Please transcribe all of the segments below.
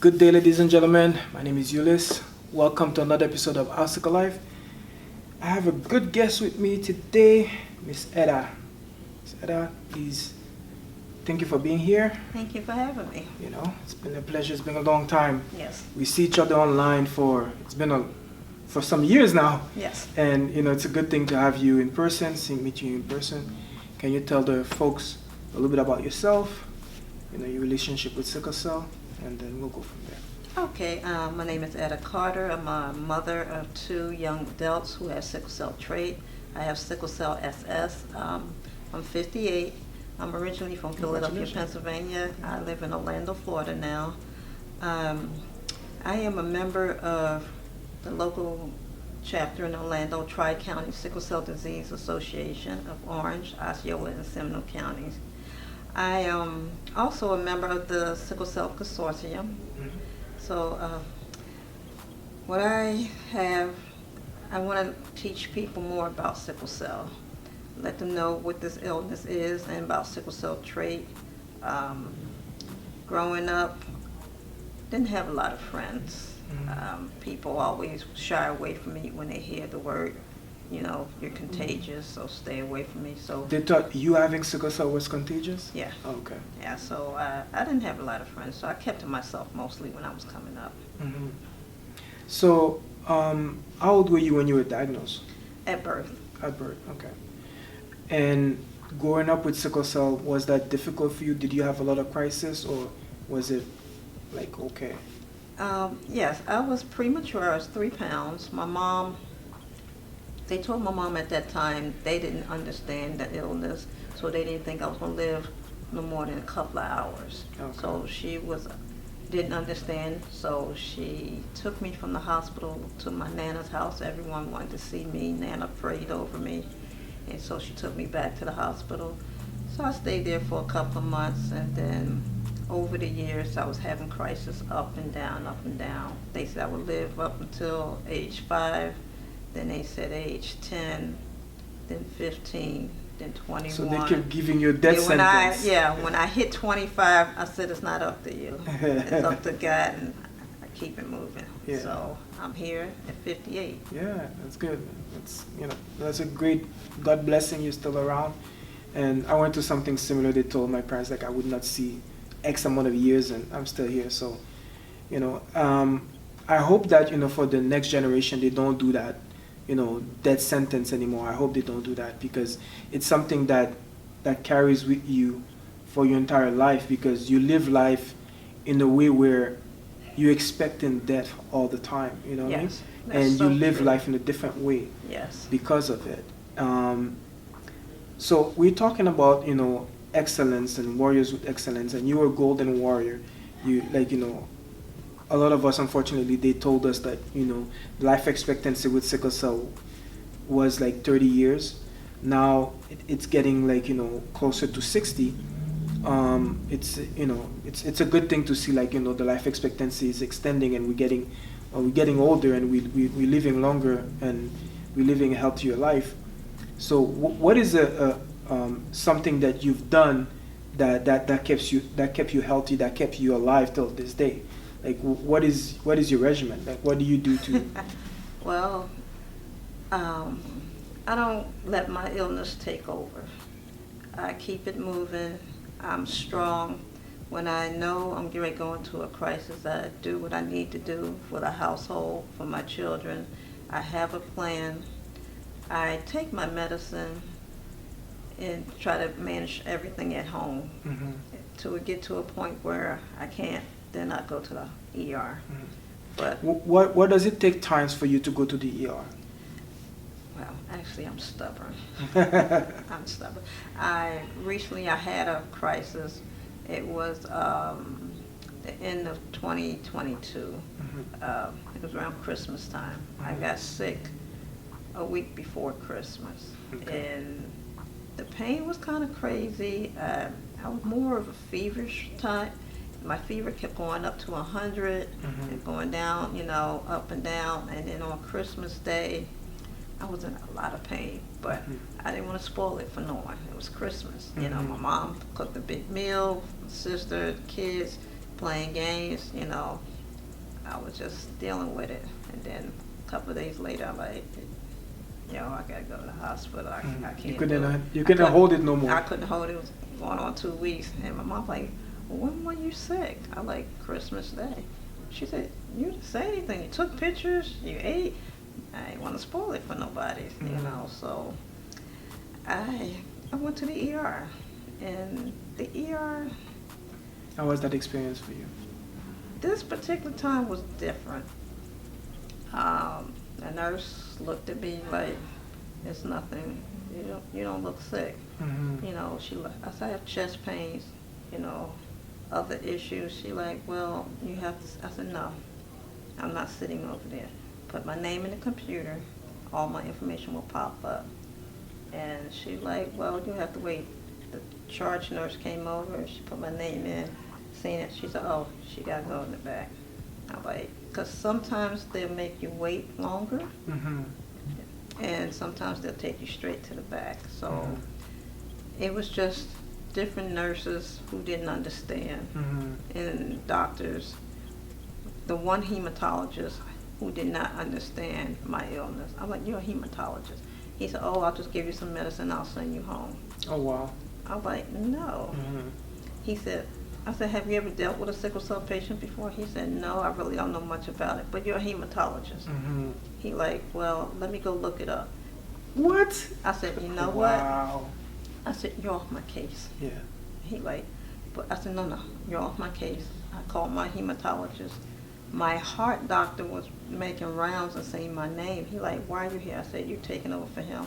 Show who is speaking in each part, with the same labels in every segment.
Speaker 1: Good day, ladies and gentlemen. My name is Ulyss. Welcome to another episode of Our Sickle Life. I have a good guest with me today, Miss Etta. Miss Etta, please, thank you for being here.
Speaker 2: Thank you for having me.
Speaker 1: You know, it's been a pleasure. It's been a long time.
Speaker 2: Yes.
Speaker 1: We see each other online for some years now.
Speaker 2: Yes.
Speaker 1: And it's a good thing to have you in person, meet you in person. Can you tell the folks a little bit about yourself? Your relationship with sickle cell, and then we'll go from there.
Speaker 2: Okay, my name is Etta Carter. I'm a mother of two young adults who have sickle cell trait. I have sickle cell SS. I'm 58. I'm originally from Philadelphia, Pennsylvania. I live in Orlando, Florida now. I am a member of the local chapter in Orlando, Tri-County Sickle Cell Disease Association of Orange, Osceola, and Seminole counties. I am also a member of the Sickle Cell Consortium.
Speaker 1: Mm-hmm.
Speaker 2: So what I want to teach people more about sickle cell, let them know what this illness is and about sickle cell trait. Growing up, didn't have a lot of friends.
Speaker 1: Mm-hmm.
Speaker 2: People always shy away from me when they hear the word, you're contagious, so stay away from me. So
Speaker 1: They thought you having sickle cell was contagious?
Speaker 2: yeah.
Speaker 1: Oh, okay.
Speaker 2: Yeah, so I didn't have a lot of friends, so I kept to myself mostly when I was coming up.
Speaker 1: Mm-hmm. So, how old were you when you were diagnosed?
Speaker 2: At birth.
Speaker 1: At birth, okay. And growing up with sickle cell, was that difficult for you? Did you have a lot of crisis, or was it like okay?
Speaker 2: Yes, I was premature. I was 3 pounds. They told my mom at that time they didn't understand the illness, so they didn't think I was going to live no more than a couple of hours.
Speaker 1: Okay.
Speaker 2: So she didn't understand, so she took me from the hospital to my Nana's house. Everyone wanted to see me. Nana prayed over me, and so she took me back to the hospital. So I stayed there for a couple of months, and then over the years I was having crisis up and down, up and down. They said I would live up until age 5. Then they said age 10, then 15, then 21.
Speaker 1: So they kept giving you a death sentence.
Speaker 2: When I hit 25, I said it's not up to you. It's up to God, and I keep it moving.
Speaker 1: Yeah.
Speaker 2: So I'm here at 58.
Speaker 1: Yeah, that's good. That's a great God blessing you're still around. And I went through something similar. They told my parents like I would not see X amount of years, and I'm still here. So, I hope that for the next generation they don't do that. Death sentence anymore. I hope they don't do that, because it's something that carries with you for your entire life, because you live life in a way where you're expecting death all the time, what I mean? And
Speaker 2: so
Speaker 1: you live
Speaker 2: true.
Speaker 1: life in a different way because of it. So we're talking about, excellence and warriors with excellence, and you're a golden warrior. A lot of us, unfortunately, they told us that, life expectancy with sickle cell was like 30 years. Now it's getting like, closer to 60. It's a good thing to see, like, the life expectancy is extending, and we're getting older, and we're living longer, and we're living a healthier life. So what is something that you've done that kept you healthy, that kept you alive till this day? Like, what is your regimen? Like, what do you do to?
Speaker 2: Well, I don't let my illness take over. I keep it moving. I'm strong. When I know I'm getting ready to go into a crisis, I do what I need to do for the household, for my children. I have a plan. I take my medicine and try to manage everything at home.
Speaker 1: Mm-hmm.
Speaker 2: Till we get to a point where I can't, then I go to the ER.
Speaker 1: Mm-hmm.
Speaker 2: But
Speaker 1: what does it take times for you to go to the ER?
Speaker 2: well, actually, I'm stubborn. I'm stubborn. Recently I had a crisis. It was the end of 2022.
Speaker 1: Mm-hmm.
Speaker 2: It was around Christmas time.
Speaker 1: Mm-hmm.
Speaker 2: I got sick a week before Christmas, and the pain was kind of crazy. I was more of a feverish type. My fever kept going up to 100 and going down, up and down. And then on Christmas Day, I was in a lot of pain, but I didn't want to spoil it for no one. It was Christmas. My mom cooked a big meal, my sister, the kids, playing games, I was just dealing with it. And then a couple of days later, I'm like, I gotta go to the hospital. I can't.
Speaker 1: You couldn't hold it no more.
Speaker 2: I couldn't hold it. It was going on 2 weeks. And my mom's like, when were you sick? I like Christmas Day. She said, you didn't say anything. You took pictures. You ate. I didn't want to spoil it for nobody, So I went to the ER. And the ER.
Speaker 1: How was that experience for you?
Speaker 2: This particular time was different. The nurse looked at me like, it's nothing. You don't look sick. I said, I have chest pains, other issues. She like, well, you have to. I said, no, I'm not sitting over there. Put my name in the computer, all my information will pop up. And she like, well, you have to wait. The charge nurse came over, she put my name in, seen it. She said, oh, she got to go in the back. I'm like, because sometimes they'll make you wait longer, and sometimes they'll take you straight to the back. So it was just different nurses who didn't understand, and doctors. The one hematologist who did not understand my illness. I'm like, you're a hematologist. He said, oh, I'll just give you some medicine, I'll send you home.
Speaker 1: Oh, wow.
Speaker 2: I'm like, no. He said, I said, have you ever dealt with a sickle cell patient before? He said, no, I really don't know much about it, but you're a hematologist. He like, well, let me go look it up.
Speaker 1: What?
Speaker 2: I said, you know
Speaker 1: wow.
Speaker 2: what? I said, you're off my case.
Speaker 1: Yeah.
Speaker 2: He like, but I said, no, you're off my case. I called my hematologist. My heart doctor was making rounds and saying my name. He like, why are you here? I said, you're taking over for him.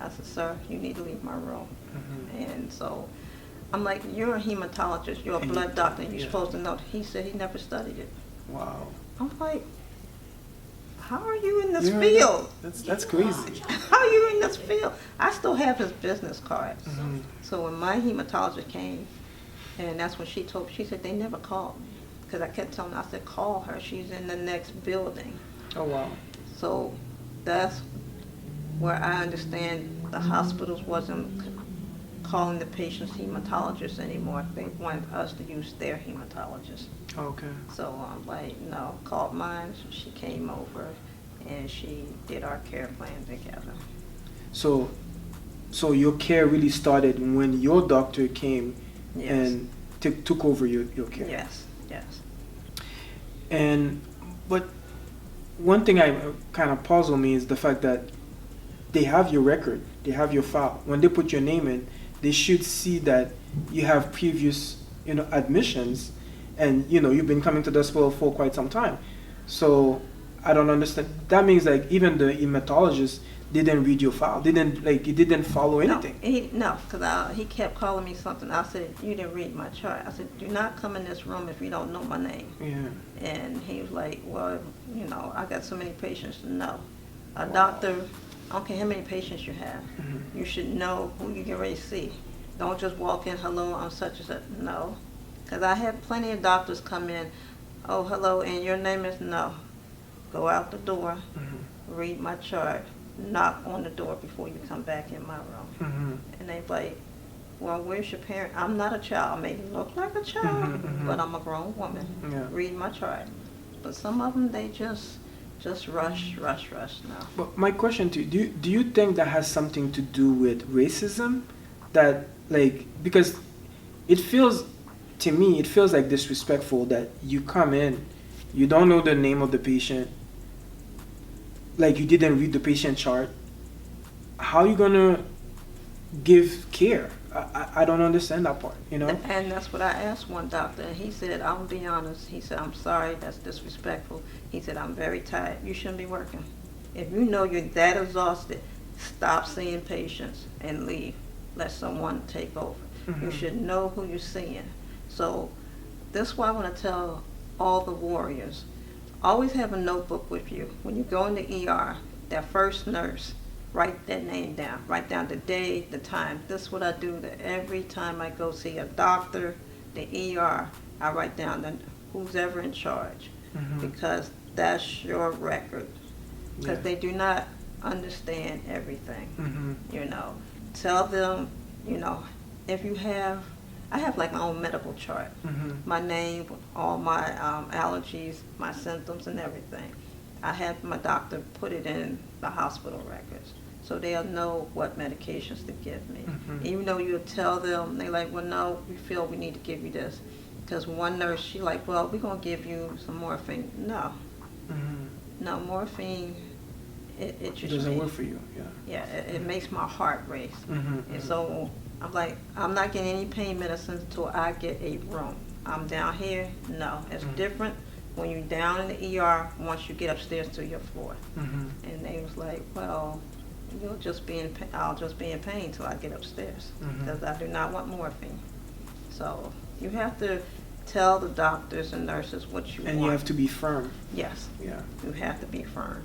Speaker 2: I said, sir, you need to leave my room. And so I'm like, you're a hematologist, you're a blood doctor, you're supposed to know. He said he never studied it.
Speaker 1: Wow.
Speaker 2: I'm like, how are you in this field?
Speaker 1: That's crazy.
Speaker 2: How are you in this field? I still have his business cards. So when my hematologist came, and that's when she said they never called me. Because I kept telling her, I said, call her, she's in the next building.
Speaker 1: Oh, wow.
Speaker 2: So that's where I understand the hospitals wasn't calling the patients hematologists anymore. They wanted us to use their hematologist.
Speaker 1: Okay.
Speaker 2: So I'm like, no, called mine. She came over and she did our care plan together.
Speaker 1: So your care really started when your doctor came and took over your care.
Speaker 2: Yes.
Speaker 1: But one thing I kind of puzzle me is the fact that they have your record, they have your file. When they put your name in, they should see that you have previous, admissions, and you've been coming to the hospital for quite some time. So I don't understand. That means like even the hematologist didn't read your file, he didn't follow anything.
Speaker 2: No, because he kept calling me something. I said, you didn't read my chart. I said, do not come in this room if you don't know my name.
Speaker 1: Yeah.
Speaker 2: And he was like, well, I got so many patients to know. A doctor, I don't care how many patients you have. You should know who you get ready to see. Don't just walk in, hello, I'm such and such. No. Because I had plenty of doctors come in, oh, hello, and your name is no. Go out the door, read my chart, knock on the door before you come back in my room. And they like, well, where's your parent? I'm not a child. I may look like a child, but I'm a grown woman.
Speaker 1: Yeah.
Speaker 2: Read my chart. But some of them, they just rush now.
Speaker 1: But my question to you, do you think that has something to do with racism? That because to me it feels like disrespectful that you come in, you don't know the name of the patient, like you didn't read the patient chart. How are you gonna give care? I don't understand that part,
Speaker 2: And that's what I asked one doctor, and he said, I'll be honest. He said, I'm sorry, that's disrespectful. He said, I'm very tired. You shouldn't be working. If you know you're that exhausted, stop seeing patients and leave. Let someone take over. You should know who you're seeing. So that's why I want to tell all the warriors, always have a notebook with you. When you go in the ER, that first nurse, write that name down. Write down the day, the time. This is what I do every time I go see a doctor, the ER. I write down who's ever in charge, because that's your record. Because they do not understand everything. Tell them, if you have I have like my own medical chart. My name, all my allergies, my symptoms, and everything. I have my doctor put it in the hospital records, so they'll know what medications to give me. Even though you tell them, they like, well, no, we feel we need to give you this. Because one nurse, she like, well, we're going to give you some morphine. No. No, morphine, it just
Speaker 1: doesn't work for you, yeah.
Speaker 2: Yeah, it makes my heart race. And so I'm like, I'm not getting any pain medicine until I get a room. I'm down here, no. It's different when you're down in the ER once you get upstairs to your floor. And they was like, well, you'll just be in pain. I'll just be in pain till I get upstairs because I do not want morphine. So you have to tell the doctors and nurses what you want.
Speaker 1: And you have to be firm.
Speaker 2: Yes.
Speaker 1: Yeah.
Speaker 2: You have to be firm.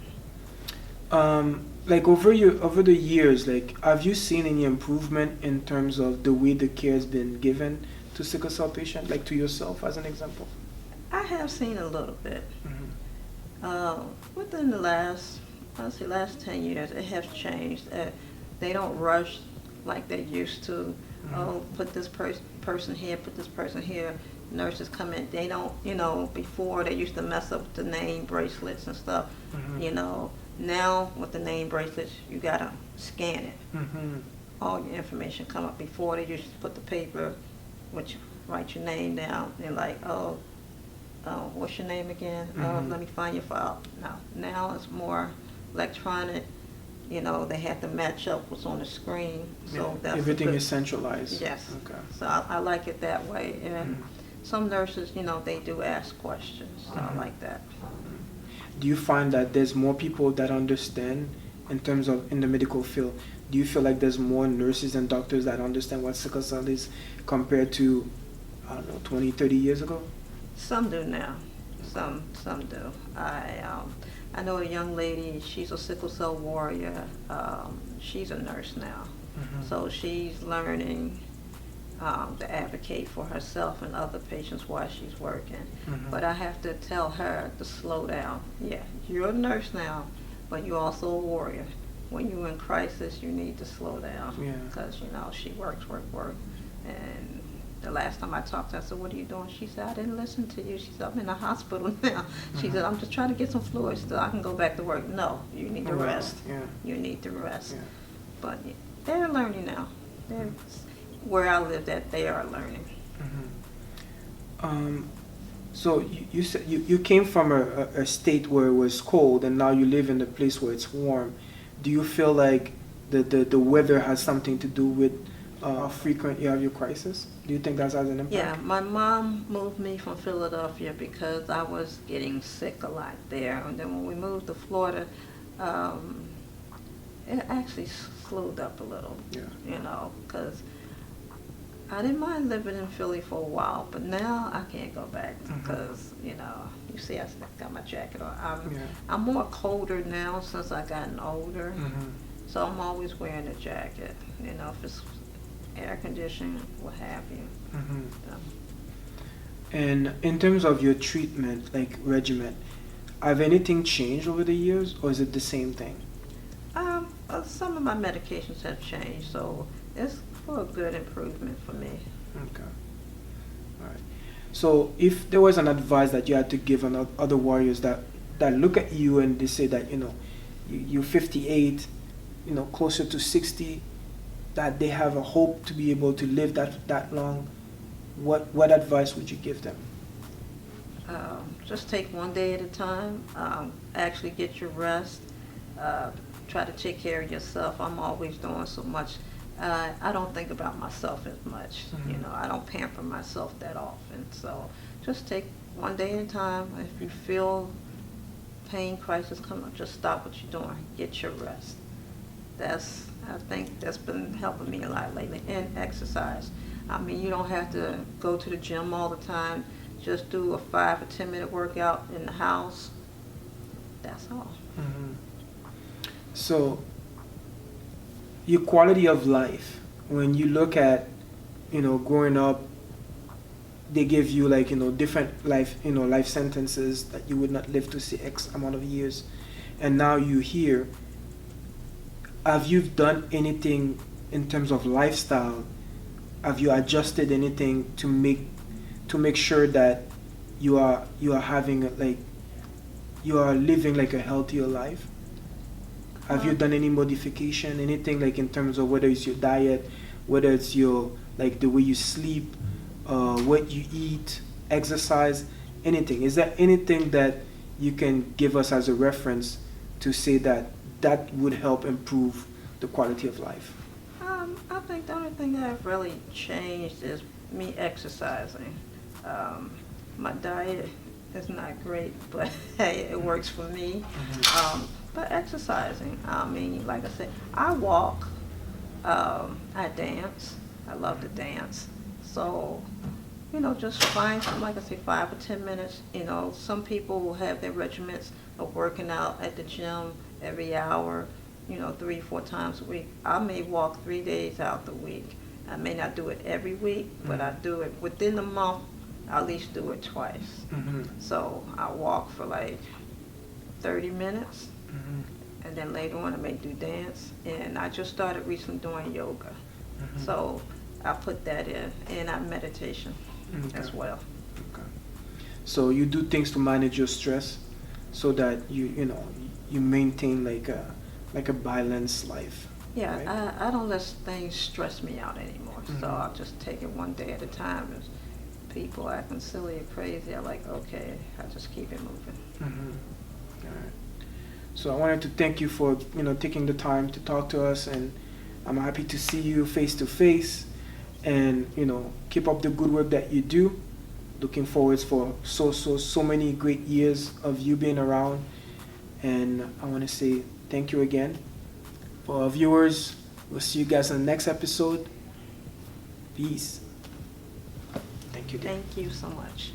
Speaker 1: Like over the years, like have you seen any improvement in terms of the way the care has been given to sickle cell patients, like to yourself as an example?
Speaker 2: I have seen a little bit. Within the last 10 years, it has changed. They don't rush like they used to. Oh, put this person here, put this person here. Nurses come in. They don't, before they used to mess up with the name bracelets and stuff. Now with the name bracelets, you gotta scan it. All your information come up. Before they used to put the paper, which write your name down. They're like, oh, what's your name again? Let me find your file. No, now it's more electronic. They have to match up what's on the screen. So that's
Speaker 1: everything is centralized.
Speaker 2: Yes.
Speaker 1: Okay.
Speaker 2: So I like it that way. And some nurses, they do ask questions. So I like that.
Speaker 1: Do you find that there's more people that understand in terms of in the medical field? Do you feel like there's more nurses and doctors that understand what sickle cell is compared to, I don't know, 20, 30 years ago?
Speaker 2: Some do now. Some do. I know a young lady, she's a sickle cell warrior. She's a nurse now. So she's learning to advocate for herself and other patients while she's working. But I have to tell her to slow down. Yeah, you're a nurse now, but you're also a warrior. When you're in crisis, you need to slow down. Because, she works. And the last time I talked to her, I said, what are you doing? She said, I didn't listen to you. She said, I'm in the hospital now. She said, I'm just trying to get some fluids so I can go back to work. No, you need to rest. You need to rest. But they're learning now. They're where I lived at, they are learning.
Speaker 1: So you said you came from a state where it was cold, and now you live in a place where it's warm. Do you feel like the weather has something to do with how frequent you have your crisis? Do you think that has an impact?
Speaker 2: Yeah, my mom moved me from Philadelphia because I was getting sick a lot there. And then when we moved to Florida, it actually slowed up a little, because I didn't mind living in Philly for a while, but now I can't go back because, you see I got my jacket on. I'm more colder now since I gotten older, so I'm always wearing a jacket, if it's air conditioning, what have you.
Speaker 1: And in terms of your treatment, like regimen, have anything changed over the years, or is it the same thing?
Speaker 2: Some of my medications have changed, so it's for a good improvement for me.
Speaker 1: Okay. All right. So if there was an advice that you had to give on other warriors that look at you and they say that, you're 58, closer to 60, that they have a hope to be able to live that long, what advice would you give them?
Speaker 2: Just take one day at a time. Actually get your rest. Try to take care of yourself. I'm always doing so much. I don't think about myself as much. I don't pamper myself that often. So just take one day at a time. If you feel pain, crisis come up, just stop what you're doing. Get your rest. I think that's been helping me a lot lately. And exercise. I mean, you don't have to go to the gym all the time. Just do a 5 or 10 minute workout in the house. That's all.
Speaker 1: So your quality of life, when you look at, growing up, they give you different life sentences that you would not live to see X amount of years, and now you're here. Have you done anything in terms of lifestyle have you adjusted anything to make sure that you are having like you are living like a healthier life? Have you done any modification, anything like in terms of whether it's your diet, whether it's your like the way you sleep, what you eat, exercise, anything? Is there anything that you can give us as a reference to say that that would help improve the quality of life?
Speaker 2: I think the only thing that I've really changed is me exercising. My diet is not great, but hey, it works for me. But exercising, I mean, like I said, I walk, I dance, I love to dance. So, just find, like I say, 5 or 10 minutes. Some people will have their regimens of working out at the gym every hour, 3, 4 times a week. I may walk 3 days out the week. I may not do it every week, but I do it within the month. I at least do it twice. So I walk for like 30 minutes, and then later on I may do dance. And I just started recently doing yoga. So I put that in, and I meditation as well.
Speaker 1: Okay. So you do things to manage your stress so that you maintain like a balanced life.
Speaker 2: Yeah,
Speaker 1: right?
Speaker 2: I don't let things stress me out anymore. So I'll just take it one day at a time. If people acting silly or crazy, I'm like, okay, I just keep it moving.
Speaker 1: All right. So I wanted to thank you for taking the time to talk to us, and I'm happy to see you face to face, and keep up the good work that you do. Looking forward for so many great years of you being around, and I want to say thank you again. For our viewers, we'll see you guys in the next episode. Peace. Thank you.
Speaker 2: Thank you so much.